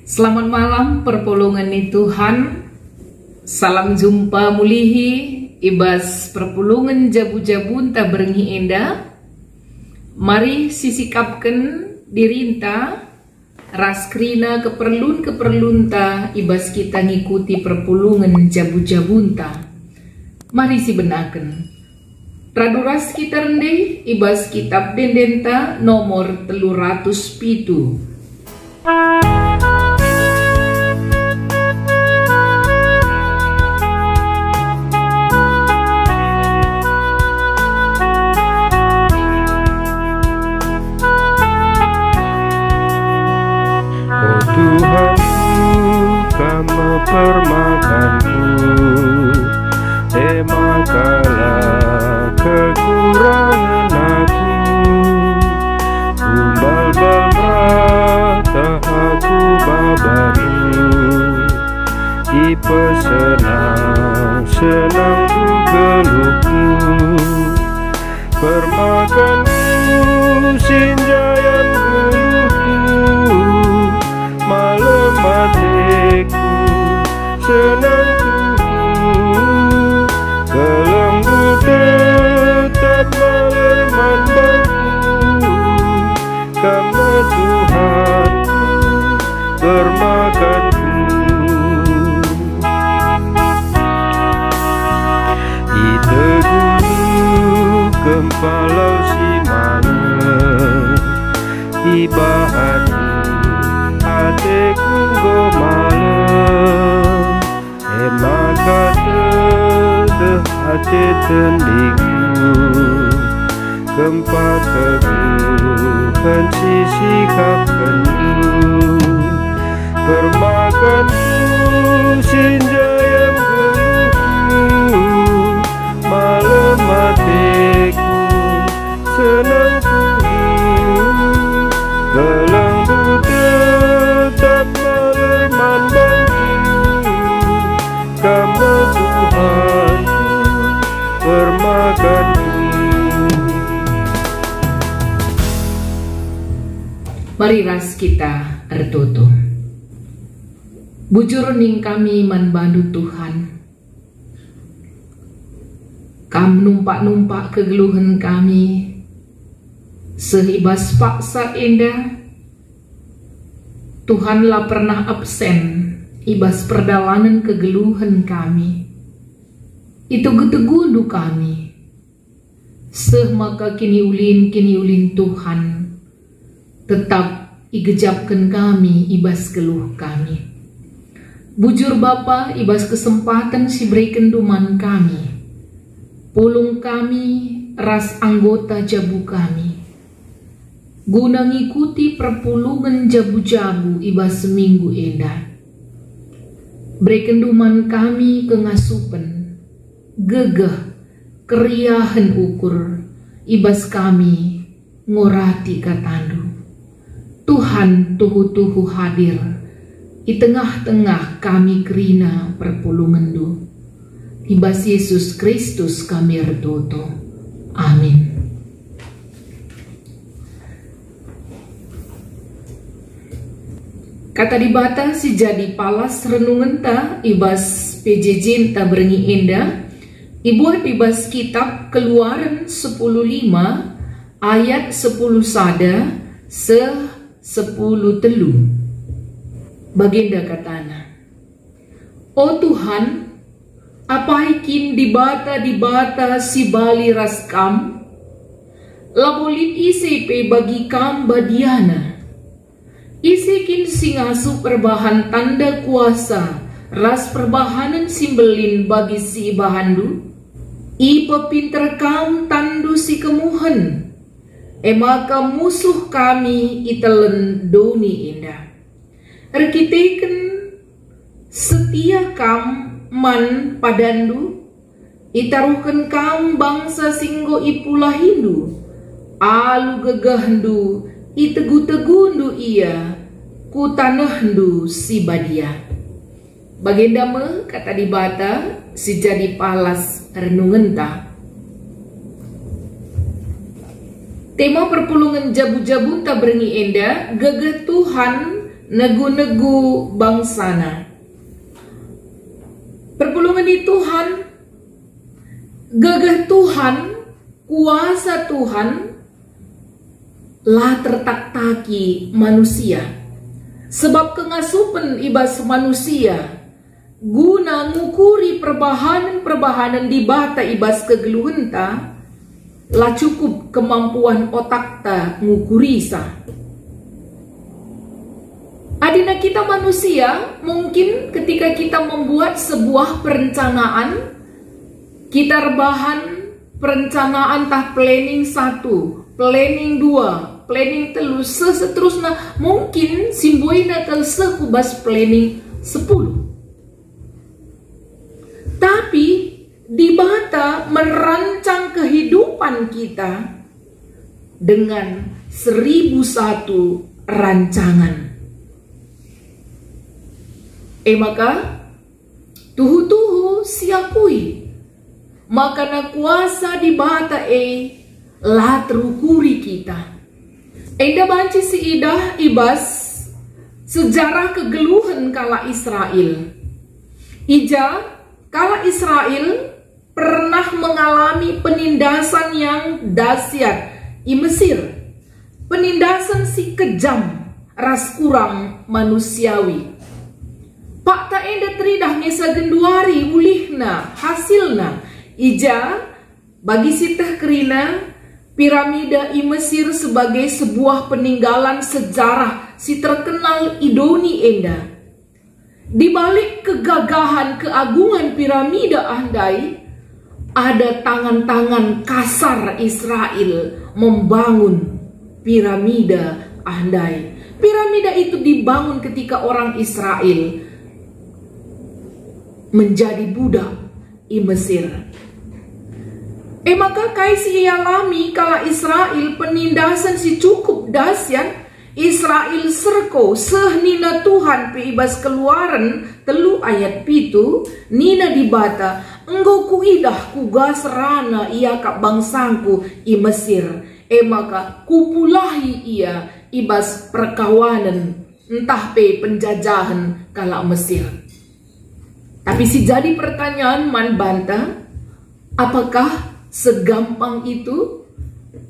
Selamat malam perpulungan ni Tuhan. Salam jumpa mulihi ibas perpulungan jabu-jabun ta berengi enda. Mari sisikapkan dirinta raskrina keperlun ta ibas kita ngikuti perpulungan jabu-jabun ta. Mari si benaken. Raduras kita rendih ibas kitab dendenta nomor 307. Oh Tuhanku, Kamu permakanku, makalah kekurangan aku, umbal-bal merata aku babanu, ipe senang ku geluhku, permakanku sinjayan geluhku, malam hatiku senang kelembut tetap meleman baku, Kamu Tuhanku bermakanku. Iteguh kempalau si mana ibahani hatiku go malam maka hati tendingku gempa keguhan sisi kapkenku, permakanku sinjayam geluhku, malam hatiku senang gelembut tetap meleman baku, Kamu Tuhan permakanku. Mari ras kita ertoto. Bujur ning kami manbandu Tuhan. Kam numpak-numpak kegeluhan kami, sehibas paksa indah. Tuhanlah pernah absen ibas perdalanan kegeluhan kami. Itu getegundu kami. Maka kini ulin Tuhan tetap igejapkan kami ibas keluh kami. Bujur Bapa ibas kesempatan si berikan duman kami. Pulung kami ras anggota jabu kami. Guna ngikuti perpulungan jabu-jabu ibas seminggu endah. Berikan duman kami kengasupen, gegeh, keriahan ukur, ibas kami ngorati katandu. Tuhan tuhu-tuhu hadir, di tengah-tengah kami kerina perpulungan du. Ibas Yesus Kristus kami ertoto. Amin. Kata dibata si jadi palas renungan ta ibas PJJ ta berengi enda ibuat ibas kitab Keluaran 10:5 ayat 10 sada 10 telu. Baginda katana, O Tuhan, apaikin dibata si bali raskam, labolit isepe bagi kam badiana. Isikin singasu perbahan tanda kuasa, ras perbahanan simbelin bagi si bahandu, ipa pinter kam tandu si kemuhen, maka musuh kami itelen doni indah. Erkiteken setia kam man padandu, itaruhkan kam bangsa singgo ipulah Hindu, alu gegahndu itegu-tegundu iya, ku tanahdu si badia. Baginda me kata dibata si jadi palas renungan ta. Tema perpulungan jabu-jabu tak berengi enda, gagah Tuhan negu-negu bangsana. Perpulungan di Tuhan, gagah Tuhan, kuasa Tuhan lah tertak-taki manusia. Sebab kengasupan ibas manusia guna ngukuri perbahanan-perbahanan di bata ibas kegeluhan ta, lah cukup kemampuan otak ta ngukuri sa. Adina kita manusia, mungkin ketika kita membuat sebuah perencanaan, kita rebahan perencanaan tah planning 1, planning 2, planning 3, seterusnya, mungkin simboina kalse kubas planning 10. Tapi di bata merancang kehidupan kita dengan 1001 rancangan. Maka tuhu-tuhu siapui, maka na kuasa di bata lah terukuri kita. Enda banci si idah ibas sejarah kegeluhan kala Israel. Ija kala Israel pernah mengalami penindasan yang dahsyat di Mesir. Penindasan si kejam, ras kurang manusiawi. Pak ta enda teridah ngesa genduari ulihna hasilna. Ija bagi sitah kerina piramida i Mesir sebagai sebuah peninggalan sejarah si terkenal idoni enda. Di balik kegagahan keagungan piramida andai, ada tangan-tangan kasar Israel membangun piramida andai. Piramida itu dibangun ketika orang Israel menjadi budak di Mesir. Maka kaisi alami kala Israel penindasan si cukup dahsyat. Israel serko sehnina Tuhan peibas Keluaran 3 ayat 7 nina dibata engkau kuidah kugas rana ia kak bangsangku i Mesir. Maka kupulahi ia ibas perkawanan entah pe penjajahan kala Mesir. Tapi si jadi pertanyaan man banta, apakah segampang itu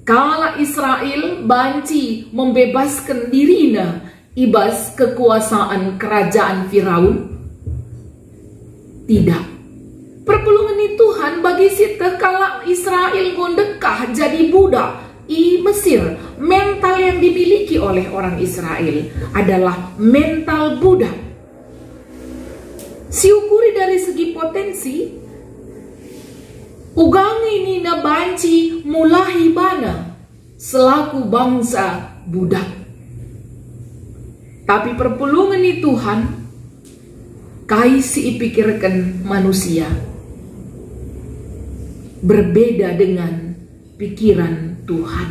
kala Israel banci membebaskan dirina ibas kekuasaan kerajaan Firaun? Tidak. Perpulungan Tuhan bagi sita kala Israel ngondekah jadi budak i Mesir. Mental yang dimiliki oleh orang Israel adalah mental budak. Siukuri dari segi potensi, ugangi nina banci mulahi bana selaku bangsa budak. Tapi perpulungan Tuhan kaisi ipikirkan manusia berbeda dengan pikiran Tuhan.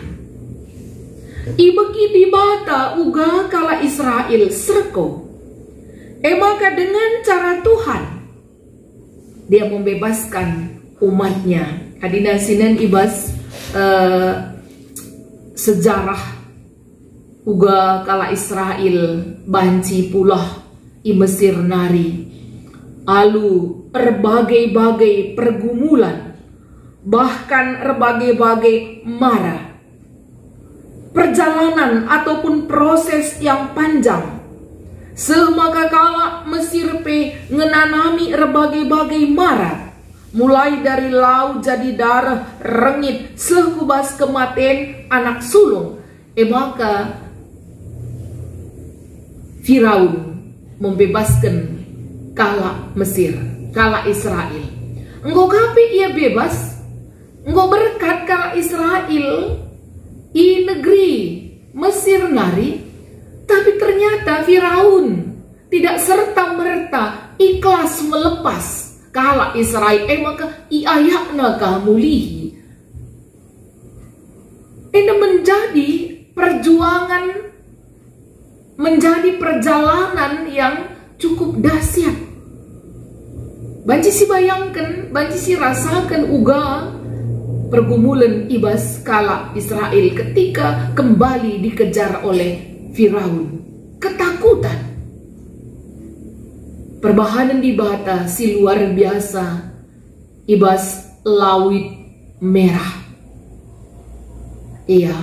Ibeki dibata uga kala Israel serko. Maka dengan cara Tuhan dia membebaskan umatnya. Adina sinan ibas sejarah uga kala Israel banci pulah i Mesir nari. Alu berbagai-bagai pergumulan, bahkan berbagai-bagai mara. Perjalanan ataupun proses yang panjang. Semaka kala Mesir pe ngenanami berbagai-bagai mara. Mulai dari lau jadi darah rengit sekubas kematian anak sulung. Maka Firaun membebaskan kala Mesir, kala Israel. Engkau kapi ia bebas, engkau berkat kala Israel i negeri Mesir nari. Tapi ternyata Firaun tidak serta-merta ikhlas melepas kala Israel. Maka iayakna kamulihi. Ini menjadi perjuangan, menjadi perjalanan yang cukup dahsyat. Banci si bayangkan, banci si rasakan uga pergumulan ibas kala Israel ketika kembali dikejar oleh Firaun. Ketakutan. perbahanan di bata si luar biasa ibas laut merah. Iya,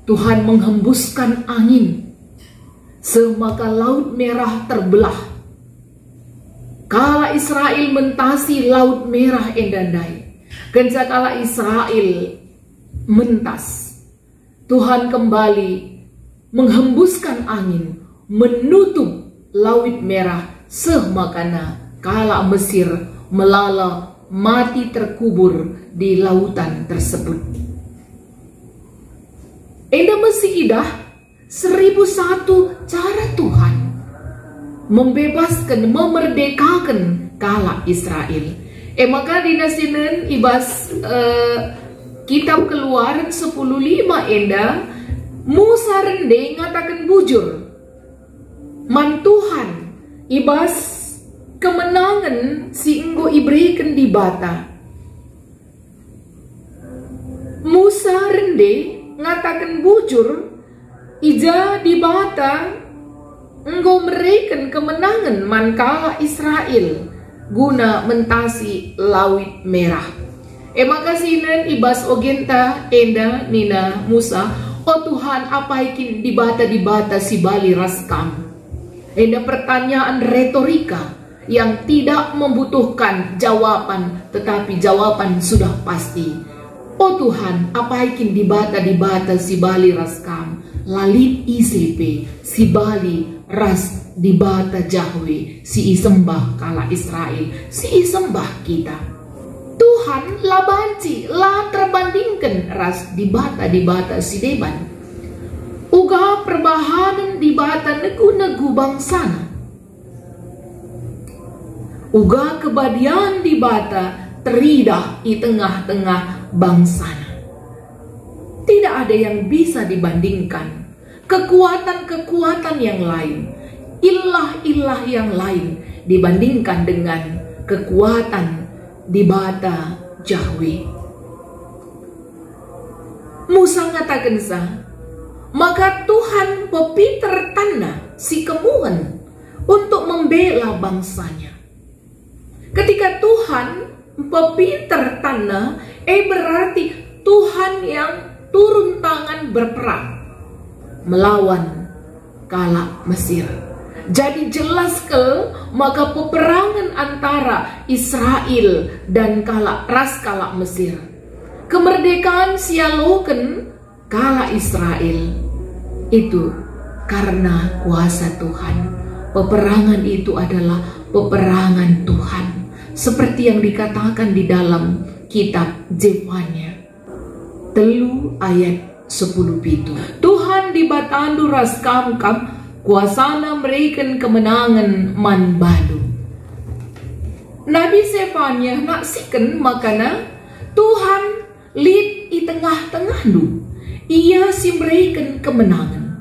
Tuhan menghembuskan angin, semaka laut merah terbelah. Kala Israel mentasi laut merah endandai, kenca kala Israel mentas, Tuhan kembali menghembuskan angin, menutup laut merah, semakana kala Mesir melala mati terkubur di lautan tersebut. Enda masih idah 1001 cara Tuhan membebaskan, memerdekakan kala Israel. Maka dinasinen ibas kitab Keluaran 10:5 enda Musa rende ngatakan bujur man Tuhan ibas kemenangan si enggo iberikan di bata. Musa rende ngatakan bujur ija di bata engkau mereken kemenangan mankala Israel guna mentasi laut merah. Makasinan ibas ogenta enda nina Musa, oh Tuhan apa ikin di bata si bali raskam. Enda pertanyaan retorika yang tidak membutuhkan jawaban, tetapi jawaban sudah pasti. Oh Tuhan, apa ikin di bata si bali raskam, lalit ICP, si bali ras di bata Jahwe, si isembah kala Israel, si isembah kita. Tuhan la banci, la terbandingkan ras di bata si deban. Uga perbahanan di bata negu-negu bangsana. Uga kebadian di bata teridah di tengah-tengah bangsana. Tidak ada yang bisa dibandingkan. Kekuatan-kekuatan yang lain, ilah-ilah yang lain dibandingkan dengan kekuatan di bata Jahwe. Musa ngatakan maka Tuhan pepiter tanah si kemuhen untuk membela bangsanya. Ketika Tuhan pepiter tanah, berarti Tuhan yang turun tangan berperang melawan kala Mesir. Jadi jelas maka peperangan antara Israel dan kala Mesir. Kemerdekaan sialoken kala Israel itu karena kuasa Tuhan. Peperangan itu adalah peperangan Tuhan. Seperti yang dikatakan di dalam kitab Zefania 3 ayat 10 Tuhan di batandu raskam kuasana memberikan kemenangan man balu. Nabi Zefania naksikan makana Tuhan lid di tengah-tengah du. Ia si memberikan kemenangan.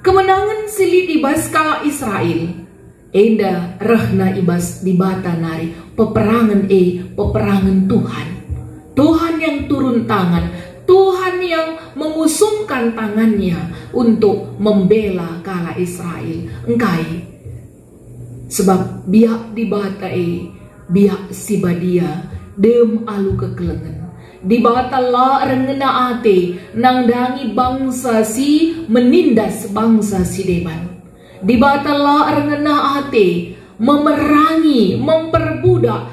Kemenangan silit ibas kala Israel. Enda rahna ibas di bata nari peperangan peperangan Tuhan. Tuhan yang turun tangan, Tuhan yang mengusungkan tangannya untuk membela kala Israel. Engkai sebab biak di bata biak si badia dem alu kekelengan. Di bata la rengena ate nang dangi bangsa si menindas bangsa si deban. Di batala rengena ate memerangi, memperbudak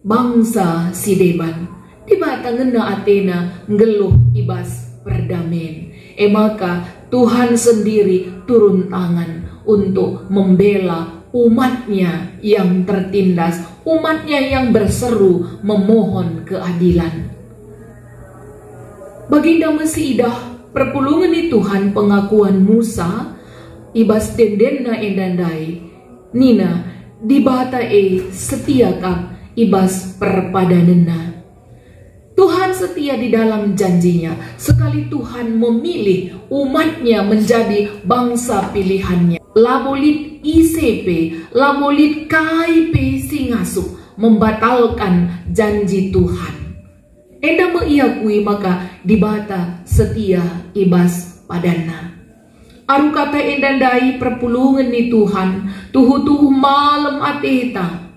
bangsa si deban. Di bata ngena atena ngeluh ibas perdamaian. Maka Tuhan sendiri turun tangan untuk membela umatnya yang tertindas, umatnya yang berseru memohon keadilan. Baginda Mesidah perpulungan di Tuhan pengakuan Musa ibas dendena endandai nina di bata setia kap ibas perpadanena. Tuhan setia di dalam janjinya. Sekali Tuhan memilih umatnya menjadi bangsa pilihannya. Labolit ICP, labolit KIP singasuk membatalkan janji Tuhan. Enda mengiakui maka di bata setia ibas padana. Aru kata endandai perpulungan ni Tuhan, tuhu-tuhu malam ateta.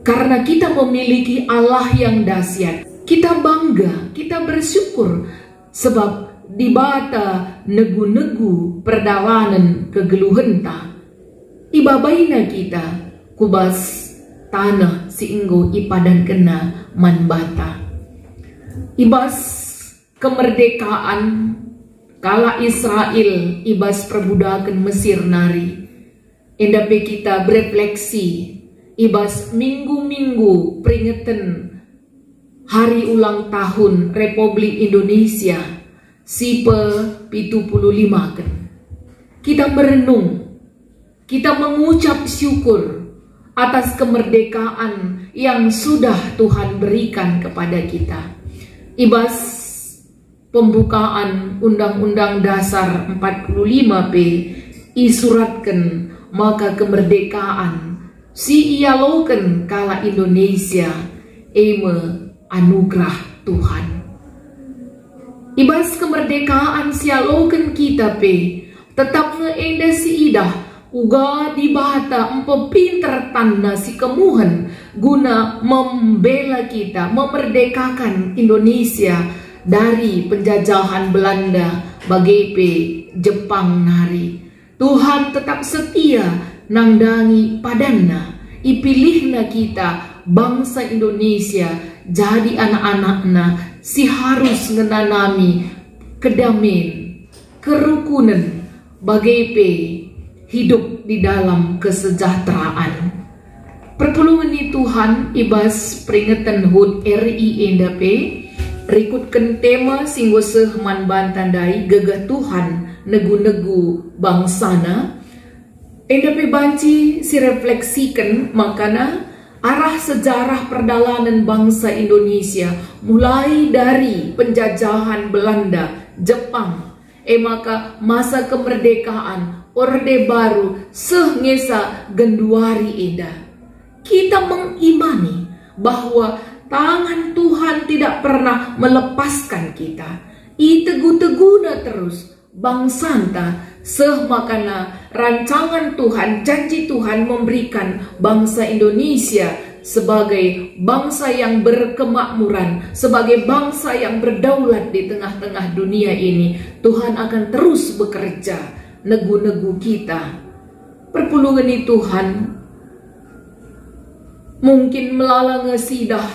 Karena kita memiliki Allah yang dahsyat, kita bangga, kita bersyukur, sebab di bata negu-negu perjalanan kegeluhenta, ibabaina kita kubas tanah siinggo ipadan kena manbata. Ibas kemerdekaan kala Israel ibas perbudakan Mesir nari. Endape kita berefleksi ibas minggu-minggu peringatan hari ulang tahun Republik Indonesia sipe 75 kan. Kita merenung, kita mengucap syukur atas kemerdekaan yang sudah Tuhan berikan kepada kita. Ibas pembukaan Undang-Undang Dasar 45P isuratkan maka kemerdekaan si ialoken kala Indonesia eme anugerah Tuhan. Ibas kemerdekaan sialoken kita pe tetap ngeenda si idah uga di bahata empo pinter tanda si kemuhen guna membela kita, memerdekakan Indonesia dari penjajahan Belanda bagepe Jepang nari. Tuhan tetap setia nangdangi padanna, ipilihna kita bangsa Indonesia jadi anak-anakna si harus ngenanami kedamaian, kerukunan bagepe hidup di dalam kesejahteraan. Perpulungan ni Tuhan ibas peringatan HUT RI endape rikutkan tema singgo sehman bantandai gegah Tuhan negu-negu bangsana. Endape banci si refleksikan makana arah sejarah perjalanan bangsa Indonesia mulai dari penjajahan Belanda, Jepang, maka masa kemerdekaan, Orde Baru, sehngesa genduari eda. Kita mengimani bahwa tangan Tuhan tidak pernah melepaskan kita. Itegu-teguna terus bangsanta sehmakana rancangan Tuhan, janji Tuhan memberikan bangsa Indonesia sebagai bangsa yang berkemakmuran, sebagai bangsa yang berdaulat di tengah-tengah dunia ini. Tuhan akan terus bekerja negu-negu kita. Perpulungan ni Tuhan mungkin melala ngesidah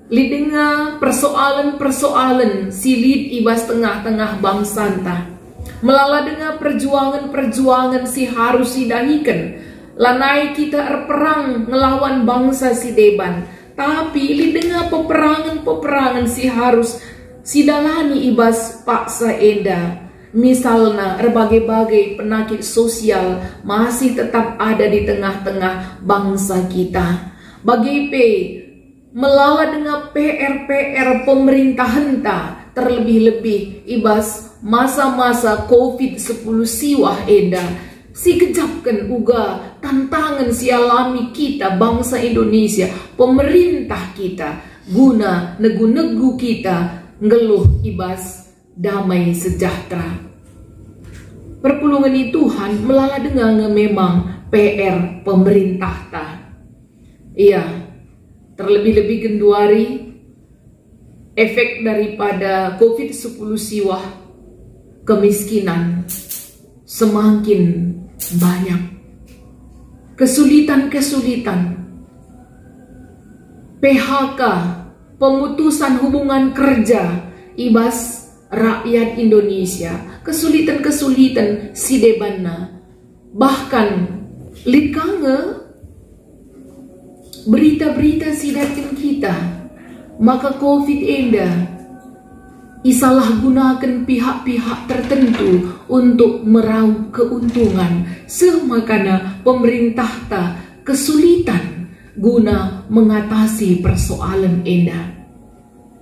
lidenga persoalan-persoalan silid ibas tengah-tengah bangsanta. Melala dengan perjuangan-perjuangan si harus sidahikan. Lanai kita erperang ngelawan bangsa si deban. Tapi li dengan peperangan-peperangan si harus sidalani ibas paksa enda. Misalnya berbagai-bagai penyakit sosial masih tetap ada di tengah-tengah bangsa kita. Bagepe melala dengan PR-PR pemerintah henta. Terlebih-lebih ibas masa-masa COVID-10 siwah eda. Si kejapkan uga tantangan si alami kita bangsa Indonesia, pemerintah kita, guna negu-negu kita ngeluh ibas damai sejahtera. Perpulungan ni Tuhan melala dengan memang PR pemerintah ta. Iya, terlebih-lebih genduari efek daripada COVID-10 siwah, kemiskinan semakin banyak, kesulitan-kesulitan, PHK, pemutusan hubungan kerja ibas rakyat Indonesia, kesulitan-kesulitan si debana, bahkan likange berita-berita si datang kita. Maka COVID enda isalah gunakan pihak-pihak tertentu untuk meraup keuntungan, semakana pemerintah ta kesulitan guna mengatasi persoalan enda.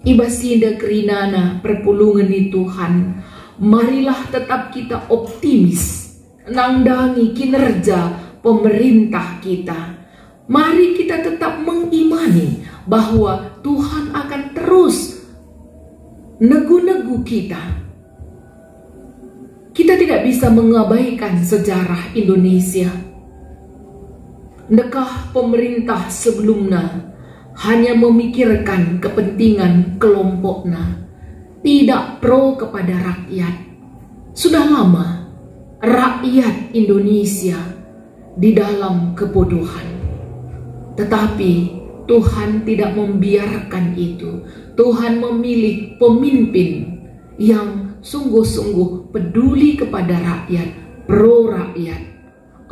Ibasinda kerinana perpulungan ni Tuhan, marilah tetap kita optimis nangdangi kinerja pemerintah kita. Mari kita tetap mengimani bahwa Tuhan akan terus negu-negu kita kita tidak bisa mengabaikan sejarah Indonesia. Ndekah pemerintah sebelumnya hanya memikirkan kepentingan kelompoknya, tidak pro kepada rakyat. Sudah lama rakyat Indonesia di dalam kebodohan. Tetapi Tuhan tidak membiarkan itu. Tuhan memilih pemimpin yang sungguh-sungguh peduli kepada rakyat, pro rakyat.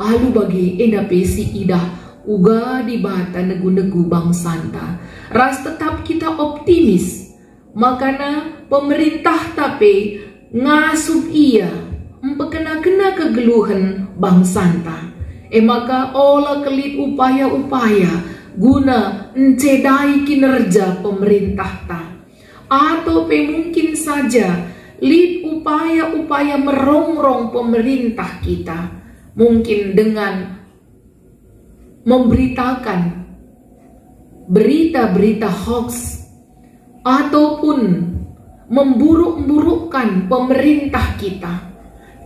Alu bagi enda pesi idah uga di bata negu-negu bangsanta. Ras tetap kita optimis. Makana pemerintah tapi ngasup ia empekena-kena kegeluhan bangsanta. Maka olah kelit upaya-upaya guna encedai kinerja pemerintah ta. Atau mungkin saja lid upaya-upaya merongrong pemerintah kita. Mungkin dengan memberitakan berita-berita hoax ataupun memburuk-burukkan pemerintah kita,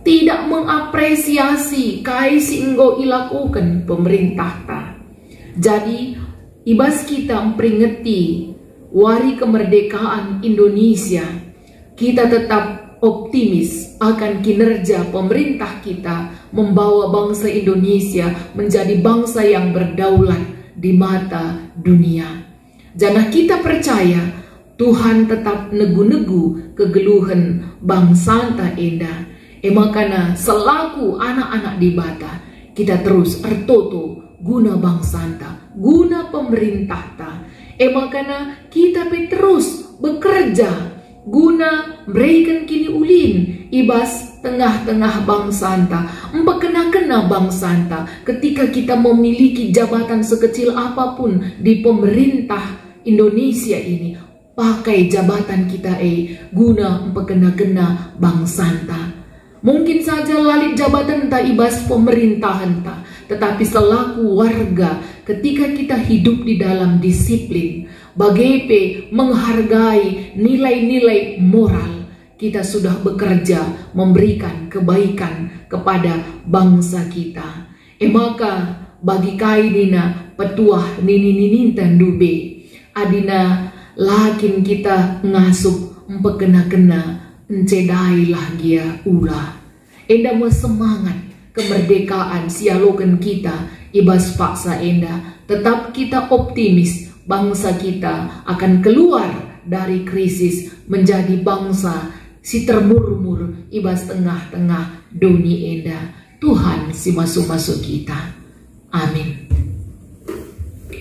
tidak mengapresiasi kai singgo ilakukan pemerintah ta. Jadi ibas kita memperingati Hari Kemerdekaan Indonesia, kita tetap optimis akan kinerja pemerintah kita membawa bangsa Indonesia menjadi bangsa yang berdaulat di mata dunia. Jangan kita percaya Tuhan tetap negu-negu kegeluhan bangsa ta enda. Makana selaku anak-anak di bata, kita terus ertoto guna bangsa ta, guna pemerintah ta. Makana kita terus bekerja guna berikan kini ulin ibas tengah-tengah bangsanta, empekena-kena bangsanta. Ketika kita memiliki jabatan sekecil apapun di pemerintah Indonesia ini, pakai jabatan kita guna empekena-kena bangsanta. Mungkin saja lalit jabatan ta ibas pemerintahan ta, tetapi selaku warga, ketika kita hidup di dalam disiplin, bagaimana menghargai nilai-nilai moral, kita sudah bekerja memberikan kebaikan kepada bangsa kita. Maka bagi kainina petuah nini tandube, adina lakin kita ngasup empekena-kena encedailah gia ulah. Enda semangat kemerdekaan sialokan kita ibas paksa enda, tetap kita optimis bangsa kita akan keluar dari krisis menjadi bangsa si termurmur ibas tengah-tengah dunia enda. Tuhan si masuk-masuk kita. Amin.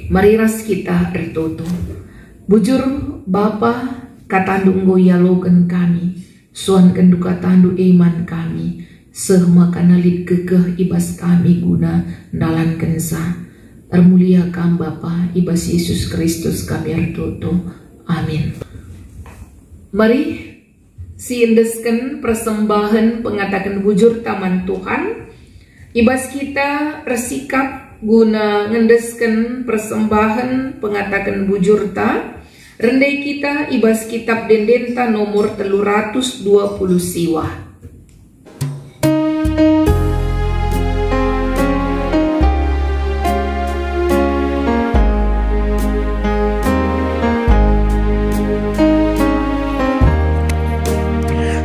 Mari ras kita bertoto. Bujur Bapa katandu enggo yaloken kami, suan kenduka tandu iman kami, sehma kanalit kekeh ibas kami guna nalan kensa. Termuliakan Bapa ibas Yesus Kristus kami ertoto. Amin. Mari siendesken persembahan pengatakan bujur taman Tuhan. Ibas kita bersikap guna ngendesken persembahan pengatakan bujur ta. Rendai kita ibas kitab Dendenta nomor 320 siwa.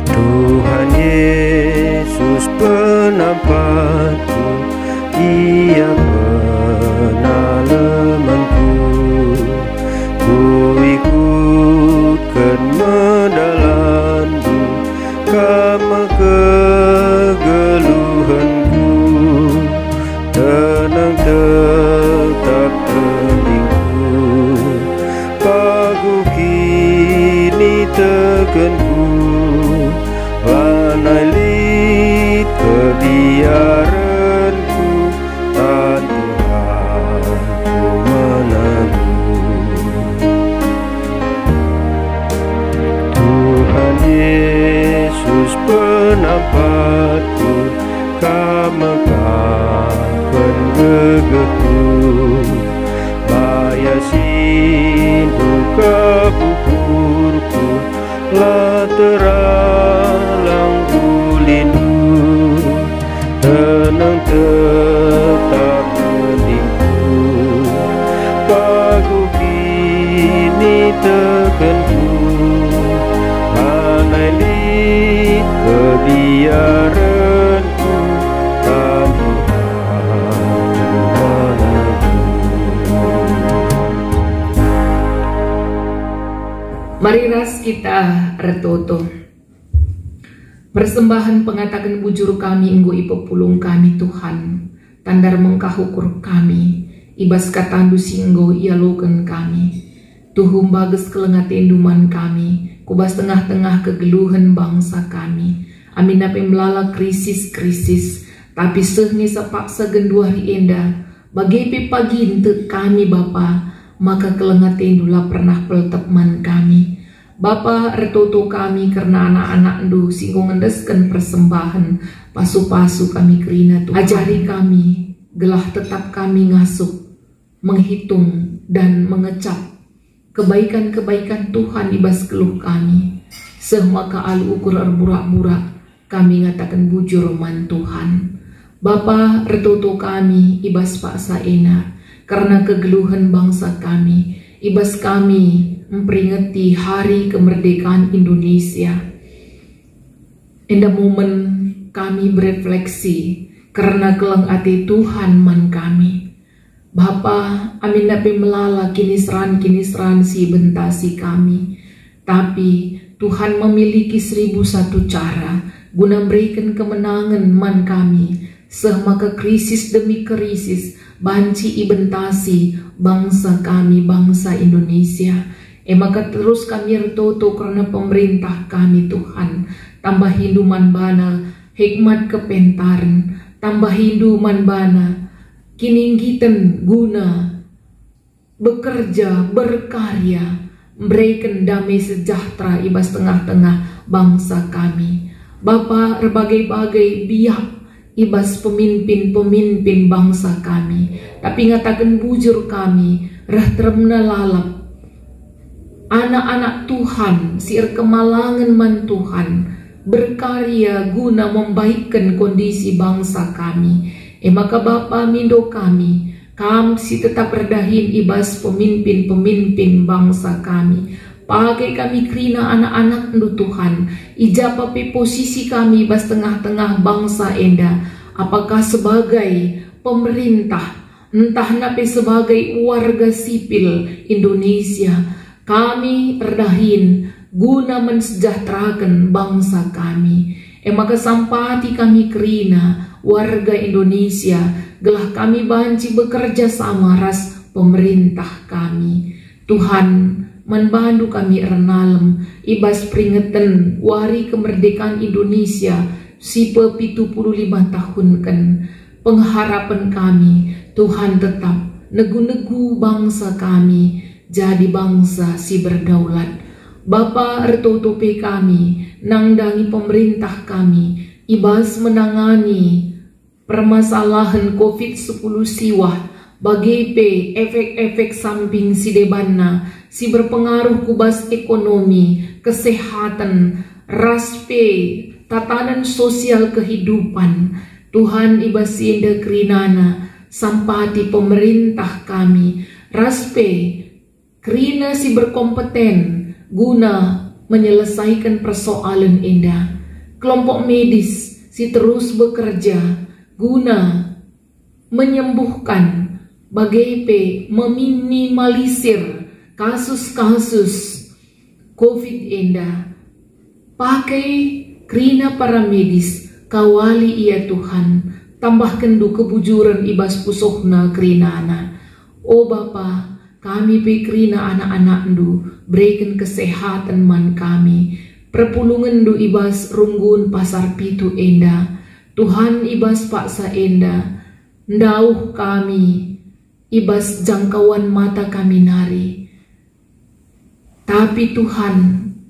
Tuhan Yesus penampatku, Ia penalemanku. Ku ikutkan mendalanku, kama kegeluhanku. Tenang tetap teningku, pagu kini tekenku. Lanai lit kebiaranku, tantu Mari ras kita retoto. Persembahan pengatakan bujur kami inggo ipepulung kami Tuhan. Tandar mengkahukur kami. Ibas katandu singgo ialoken kami. Tuhum bagus kelengat induman kami. Kubas tengah-tengah kegeluhan bangsa kami. Amin ape melala krisis-krisis. Tapi sehni sepaksa genduari enda. Bagai pagi untuk kami Bapa. Maka kelengat indula pernah peltepman kami. Bapa retoto kami karena anak-anak ndu singgung ngendesken persembahan pasu-pasu kami kerina Tuhan. Ajari kami gelah tetap kami ngasuh, menghitung dan mengecap kebaikan-kebaikan Tuhan ibas keluh kami. Semaka alu ukur erburak-burak kami ngatakan bujur man Tuhan. Bapa retoto kami ibas paksa ena. Karena kegeluhan bangsa kami, ibas kami memperingati hari kemerdekaan Indonesia. Enda momen kami berefleksi karena kelang ati Tuhan man kami. Bapa, amin nabi melala kinisran si bentasi kami. Tapi Tuhan memiliki 1001 cara guna berikan kemenangan man kami. Semaka krisis demi krisis banci ibentasi bangsa kami, bangsa Indonesia. Maka terus kami retoto karena pemerintah kami Tuhan. Tambah hinduman bana, hikmat kepentaran. Tambah hinduman bana, kininggitan guna bekerja, berkarya, memberikan damai sejahtera ibas tengah-tengah bangsa kami. Bapa berbagai-bagai biak ibas pemimpin-pemimpin bangsa kami. Tapi ngatakan bujur kami, rah termena lalap. Anak-anak Tuhan, siir kemalangan man Tuhan, berkarya guna membaikkan kondisi bangsa kami. Maka Bapa mindo kami si tetap redahin ibas pemimpin-pemimpin bangsa kami. Pakai kami kerina anak-anak ndu Tuhan. Ijapa pe posisi kami bas tengah-tengah bangsa enda. Apakah sebagai pemerintah, entah nape sebagai warga sipil Indonesia, kami redahin guna mensejahterakan bangsa kami. Maka sampati kami kerina warga Indonesia, gelah kami banci bekerja sama ras pemerintah kami. Tuhan membantu kami renalem ibas peringatan Hari Kemerdekaan Indonesia sipe 75 tahun kan. Pengharapan kami Tuhan tetap negu-negu bangsa kami jadi bangsa si berdaulat. Bapa retotope kami nangdangi pemerintah kami ibas menangani permasalahan COVID-10 siwah bagi efek-efek samping si debana si berpengaruh kubas ekonomi, kesehatan, raspe, tatanan sosial kehidupan. Tuhan ibas inda kerinana sampati pemerintah kami, raspe, kerina si berkompeten guna menyelesaikan persoalan indah. Kelompok medis si terus bekerja guna menyembuhkan bagai meminimalisir kasus-kasus COVID enda. Pakai kerina para medis kawali ia Tuhan, tambahkan du kebujuran ibas pusohna kerinana. Oh Bapa, kami pikrina anak-anak ndu, berikan kesehatan man kami. Perpulungan ndu ibas runggun pasar pitu enda. Tuhan ibas paksa enda. Ndauh kami ibas jangkauan mata kami nari. Tapi Tuhan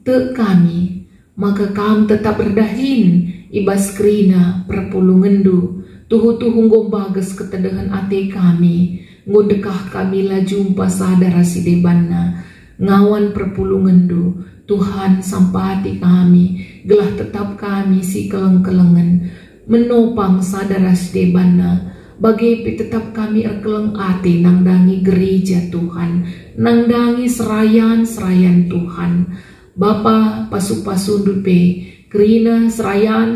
te kami, maka kami tetap berdahin ibas kerina perpulungan du. Tuhu-tuhu ngombages ketedahan ate kami. Ngudekah kami la jumpa sadara si debana. Ngawan perpulungan du. Tuhan sampati kami. Gelah tetap kami si keleng-kelengan. Menopang sadara si debana. Bagi tetap kami erkeleng ati nangdangi gereja Tuhan, nangdangi serayan Tuhan. Bapa pasu-pasundupe, kerina serayan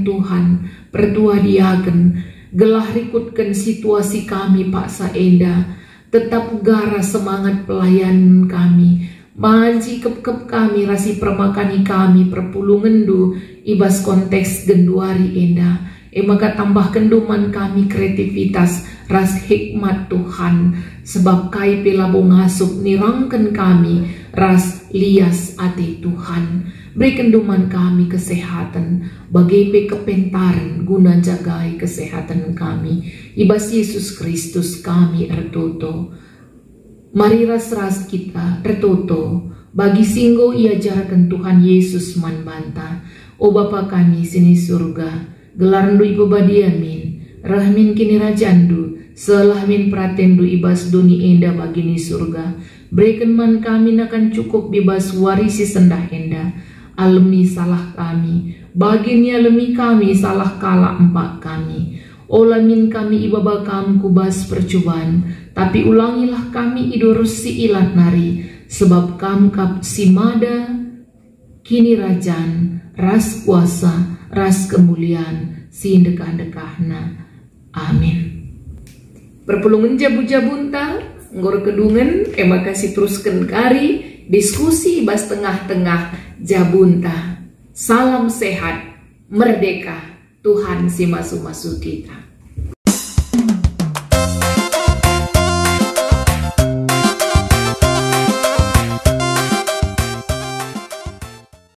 Tuhan, pertua diagen, gelah rikutkan situasi kami paksa enda, tetap gara semangat pelayanan kami, Maji kep-kep kami rasi permakani kami perpulungan du ibas konteks genduari enda. Maka tambah kenduman kami kreativitas ras hikmat Tuhan. Sebab kai pelabo ngasup nirangkan kami ras lias ati Tuhan. Beri kenduman kami kesehatan. Bagai pe kepentaran guna jagai kesehatan kami. Ibas Yesus Kristus kami ertoto. Mari ras-ras kita tertoto bagi singgo ia jarakan Tuhan Yesus man banta. O Bapa kami sini surga, gelarndu ibu badiamin, rahmin kini rajandu, selahmin pratendu ibas duni enda bagini surga. Berikan man kami nakan cukup bebas warisi sendah enda. Alemi salah kami, bagini alemi kami salah kala empat kami. Olamin kami ibaba kam kubas percobaan, tapi ulangilah kami idorus si ilat nari, sebab kam kap simada kini rajan, ras kuasa, ras kemuliaan, si dekah-dekahna. Amin. Perpulungan jabu-jabunta, ngor kedungan, kasih teruskan kari, diskusi bas tengah-tengah jabunta. Salam sehat, merdeka, Tuhan si masu-masu kita.